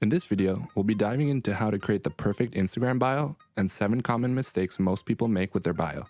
In this video, we'll be diving into how to create the perfect Instagram bio and 7 common mistakes most people make with their bio.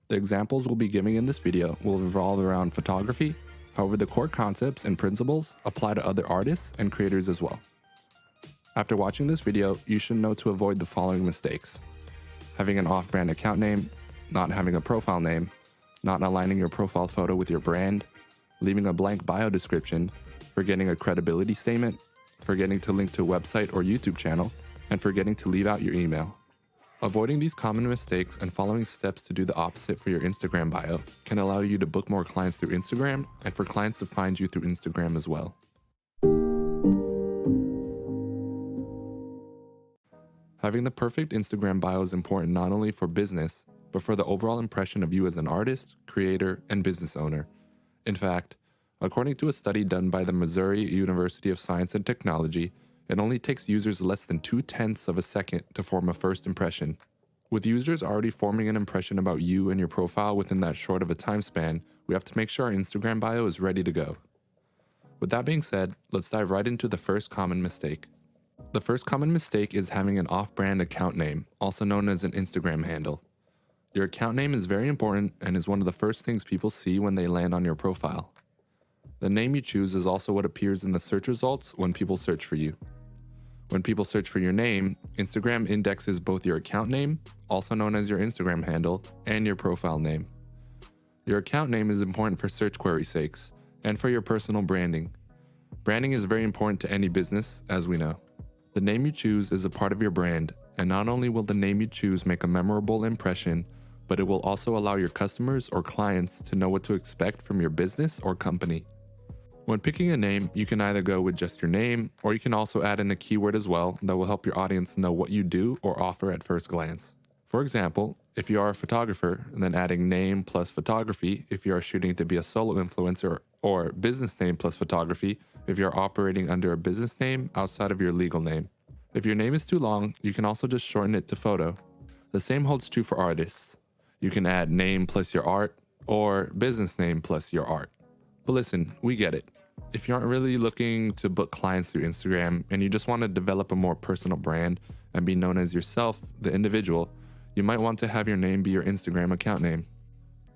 The examples we'll be giving in this video will revolve around photography, however the core concepts and principles apply to other artists and creators as well. After watching this video, you should know to avoid the following mistakes: having an off-brand account name, not having a profile name, not aligning your profile photo with your brand, leaving a blank bio description, forgetting a credibility statement, forgetting to link to a website or YouTube channel, and forgetting to leave out your email. Avoiding these common mistakes and following steps to do the opposite for your Instagram bio can allow you to book more clients through Instagram and for clients to find you through Instagram as well. Having the perfect Instagram bio is important not only for business, but for the overall impression of you as an artist, creator, and business owner. In fact, according to a study done by the Missouri University of Science and Technology, it only takes users less than 0.2 of a second to form a first impression. With users already forming an impression about you and your profile within that short of a time span, we have to make sure our Instagram bio is ready to go. With that being said, let's dive right into the first common mistake. The first common mistake is having an off-brand account name, also known as an Instagram handle. Your account name is very important and is one of the first things people see when they land on your profile. The name you choose is also what appears in the search results when people search for you. When people search for your name, Instagram indexes both your account name, also known as your Instagram handle, and your profile name. Your account name is important for search query sakes and for your personal branding. Branding is very important to any business, as we know. The name you choose is a part of your brand, and not only will the name you choose make a memorable impression, but it will also allow your customers or clients to know what to expect from your business or company. When picking a name, you can either go with just your name, or you can also add in a keyword as well that will help your audience know what you do or offer at first glance. For example, if you are a photographer, then adding name plus photography if you are shooting to be a solo influencer, or business name plus photography if you are operating under a business name outside of your legal name. If your name is too long, you can also just shorten it to photo. The same holds true for artists. You can add name plus your art, or business name plus your art. But listen, we get it. If you aren't really looking to book clients through Instagram and you just want to develop a more personal brand and be known as yourself, the individual, you might want to have your name be your Instagram account name.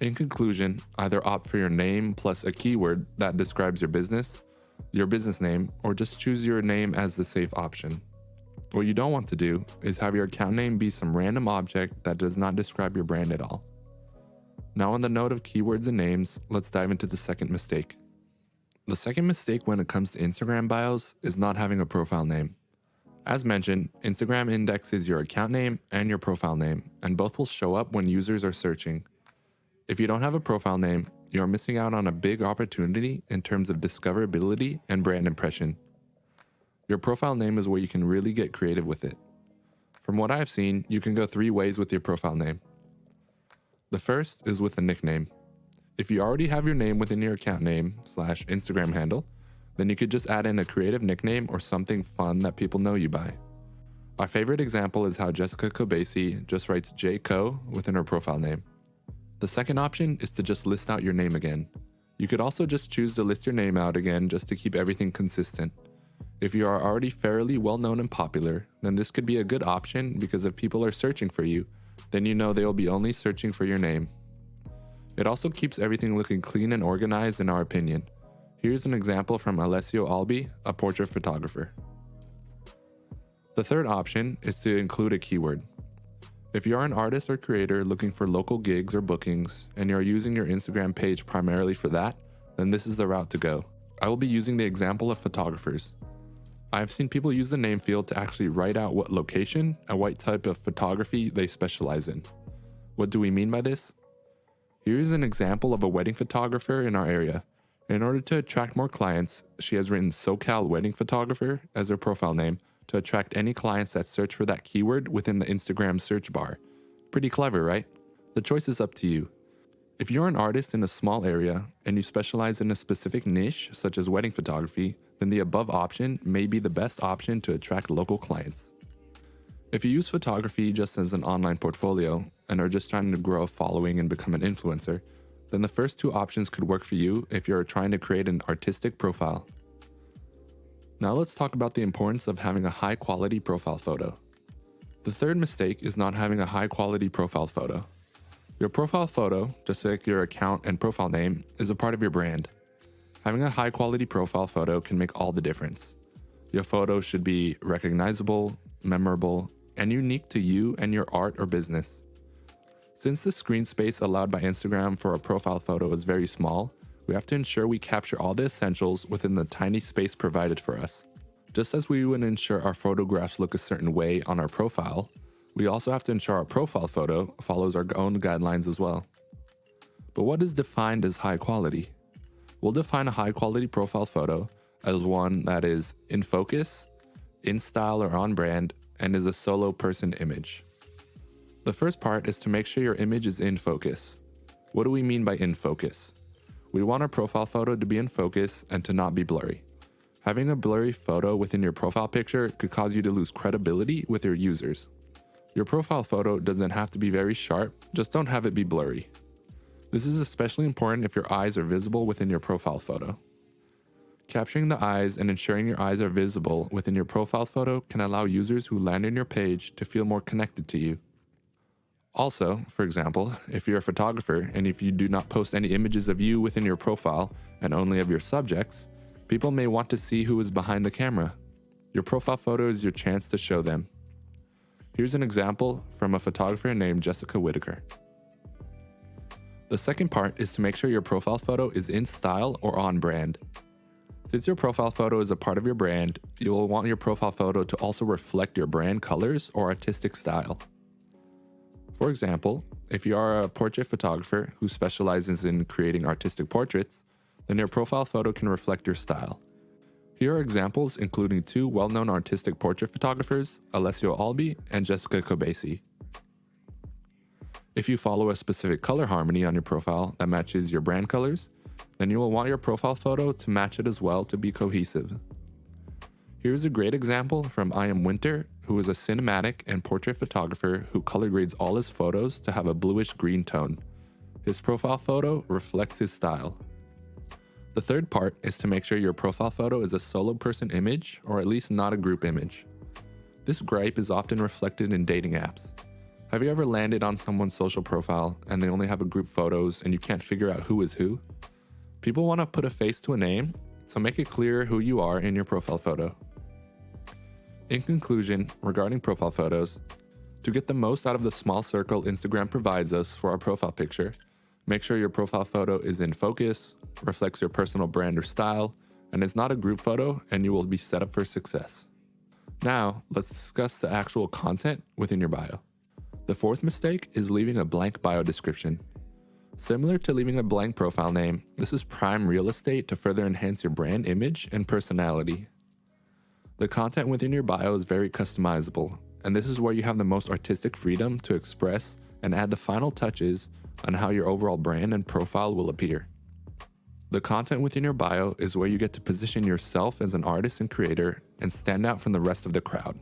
In conclusion, either opt for your name plus a keyword that describes your business name, or just choose your name as the safe option. What you don't want to do is have your account name be some random object that does not describe your brand at all. Now, on the note of keywords and names, let's dive into the second mistake. The second mistake when it comes to Instagram bios is not having a profile name. As mentioned, Instagram indexes your account name and your profile name, and both will show up when users are searching. If you don't have a profile name, you are missing out on a big opportunity in terms of discoverability and brand impression. Your profile name is where you can really get creative with it. From what I've seen, you can go 3 ways with your profile name. The first is with a nickname. If you already have your name within your account name / Instagram handle, then you could just add in a creative nickname or something fun that people know you by. My favorite example is how Jessica Kobasi just writes J-Co within her profile name. The second option is to just list out your name again. You could also just choose to list your name out again just to keep everything consistent. If you are already fairly well known and popular, then this could be a good option because if people are searching for you, then you know they will be only searching for your name. It also keeps everything looking clean and organized in our opinion. Here's an example from Alessio Albi, a portrait photographer. The third option is to include a keyword. If you are an artist or creator looking for local gigs or bookings, and you are using your Instagram page primarily for that, then this is the route to go. I will be using the example of photographers. I have seen people use the name field to actually write out what location and what type of photography they specialize in. What do we mean by this? Here is an example of a wedding photographer in our area. In order to attract more clients, she has written SoCal Wedding Photographer as her profile name to attract any clients that search for that keyword within the Instagram search bar. Pretty clever, right? The choice is up to you. If you're an artist in a small area and you specialize in a specific niche, such as wedding photography, then the above option may be the best option to attract local clients. If you use photography just as an online portfolio and are just trying to grow a following and become an influencer, then the first 2 options could work for you if you're trying to create an artistic profile. Now let's talk about the importance of having a high quality profile photo. The third mistake is not having a high quality profile photo. Your profile photo, just like your account and profile name, is a part of your brand. Having a high quality profile photo can make all the difference. Your photo should be recognizable, memorable, and unique to you and your art or business. Since the screen space allowed by Instagram for a profile photo is very small, we have to ensure we capture all the essentials within the tiny space provided for us. Just as we would ensure our photographs look a certain way on our profile, we also have to ensure our profile photo follows our own guidelines as well. But what is defined as high quality? We'll define a high quality profile photo as one that is in focus, in style or on brand, and is a solo person image. The first part is to make sure your image is in focus. What do we mean by in focus? We want our profile photo to be in focus and to not be blurry. Having a blurry photo within your profile picture could cause you to lose credibility with your users. Your profile photo doesn't have to be very sharp, just don't have it be blurry. This is especially important if your eyes are visible within your profile photo. Capturing the eyes and ensuring your eyes are visible within your profile photo can allow users who land on your page to feel more connected to you. Also, for example, if you're a photographer and if you do not post any images of you within your profile and only of your subjects, people may want to see who is behind the camera. Your profile photo is your chance to show them. Here's an example from a photographer named Jessica Whitaker. The second part is to make sure your profile photo is in style or on brand. Since your profile photo is a part of your brand, you will want your profile photo to also reflect your brand colors or artistic style. For example, if you are a portrait photographer who specializes in creating artistic portraits, then your profile photo can reflect your style. Here are examples including two well-known artistic portrait photographers, Alessio Albi and Jessica Kobesi. If you follow a specific color harmony on your profile that matches your brand colors, then you will want your profile photo to match it as well to be cohesive. Here's a great example from I Am Winter, who is a cinematic and portrait photographer who color grades all his photos to have a bluish green tone. His profile photo reflects his style. The third part is to make sure your profile photo is a solo person image or at least not a group image. This gripe is often reflected in dating apps. Have you ever landed on someone's social profile and they only have a group photos and you can't figure out who is who? People want to put a face to a name, so make it clear who you are in your profile photo. In conclusion, regarding profile photos, to get the most out of the small circle Instagram provides us for our profile picture, make sure your profile photo is in focus, reflects your personal brand or style, and is not a group photo, and you will be set up for success. Now, let's discuss the actual content within your bio. The fourth mistake is leaving a blank bio description. Similar to leaving a blank profile name, this is prime real estate to further enhance your brand image and personality. The content within your bio is very customizable, and this is where you have the most artistic freedom to express and add the final touches on how your overall brand and profile will appear. The content within your bio is where you get to position yourself as an artist and creator and stand out from the rest of the crowd.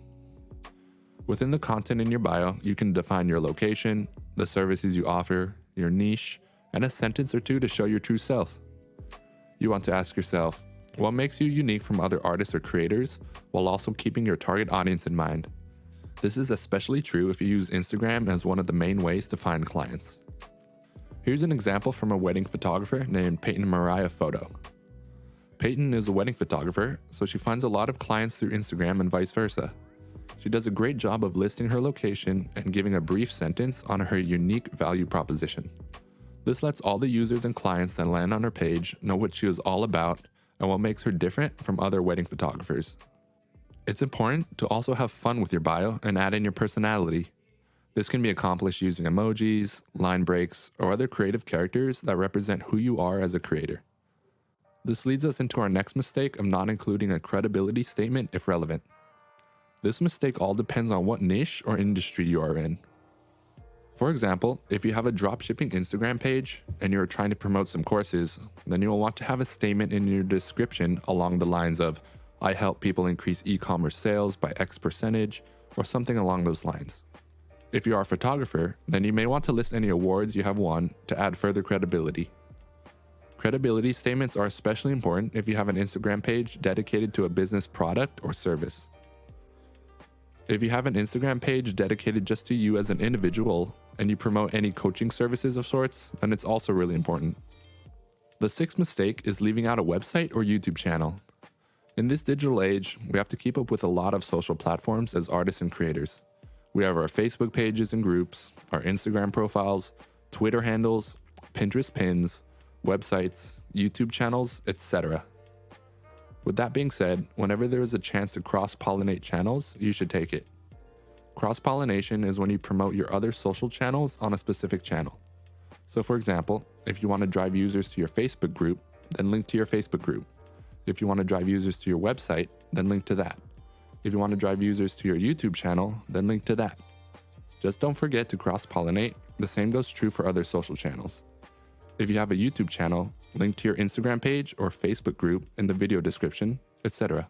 Within the content in your bio, you can define your location, the services you offer, your niche, and a sentence or two to show your true self. You want to ask yourself, what makes you unique from other artists or creators while also keeping your target audience in mind? This is especially true if you use Instagram as one of the main ways to find clients. Here's an example from a wedding photographer named Peyton Mariah Photo. Peyton is a wedding photographer, so she finds a lot of clients through Instagram and vice versa. She does a great job of listing her location and giving a brief sentence on her unique value proposition. This lets all the users and clients that land on her page know what she is all about and what makes her different from other wedding photographers. It's important to also have fun with your bio and add in your personality. This can be accomplished using emojis, line breaks, or other creative characters that represent who you are as a creator. This leads us into our next mistake of not including a credibility statement if relevant. This mistake all depends on what niche or industry you are in. For example, if you have a dropshipping Instagram page and you're trying to promote some courses, then you will want to have a statement in your description along the lines of, I help people increase e-commerce sales by X percentage, or something along those lines. If you are a photographer, then you may want to list any awards you have won to add further credibility. Credibility statements are especially important if you have an Instagram page dedicated to a business product or service. If you have an Instagram page dedicated just to you as an individual and you promote any coaching services of sorts, then it's also really important. The sixth mistake is leaving out a website or YouTube channel. In this digital age, we have to keep up with a lot of social platforms as artists and creators. We have our Facebook pages and groups, our Instagram profiles, Twitter handles, Pinterest pins, websites, YouTube channels, etc. With that being said, whenever there is a chance to cross-pollinate channels, you should take it. Cross-pollination is when you promote your other social channels on a specific channel. So for example, if you want to drive users to your Facebook group, then link to your Facebook group. If you want to drive users to your website, then link to that. If you want to drive users to your YouTube channel, then link to that. Just don't forget to cross-pollinate. The same goes true for other social channels. If you have a YouTube channel, link to your Instagram page or Facebook group in the video description, etc.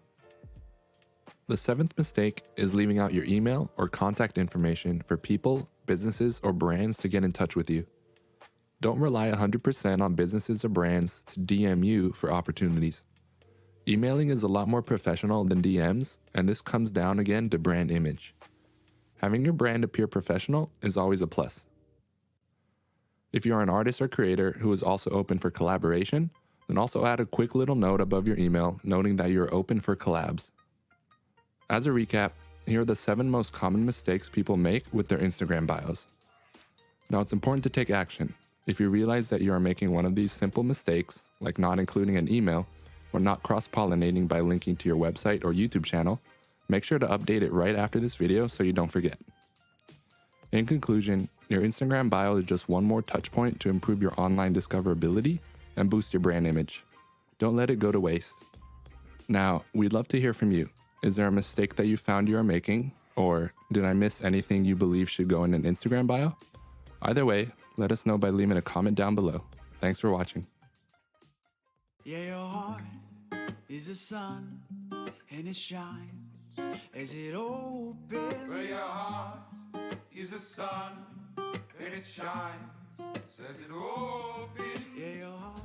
The seventh mistake is leaving out your email or contact information for people, businesses, or brands to get in touch with you. Don't rely 100% on businesses or brands to DM you for opportunities. Emailing is a lot more professional than DMs, and this comes down again to brand image. Having your brand appear professional is always a plus. If you are an artist or creator who is also open for collaboration, then also add a quick little note above your email noting that you are open for collabs. As a recap, here are the 7 most common mistakes people make with their Instagram bios. Now it's important to take action. If you realize that you are making one of these simple mistakes, like not including an email, or not cross-pollinating by linking to your website or YouTube channel, make sure to update it right after this video so you don't forget. In conclusion, your Instagram bio is just one more touch point to improve your online discoverability and boost your brand image. Don't let it go to waste. Now, we'd love to hear from you. Is there a mistake that you found you are making? Or did I miss anything you believe should go in an Instagram bio? Either way, let us know by leaving a comment down below. Thanks for watching. Yeah, your heart is a sun, and it shines as it opens. Where your heart is a sun, and it shines as it opens. Yeah, your heart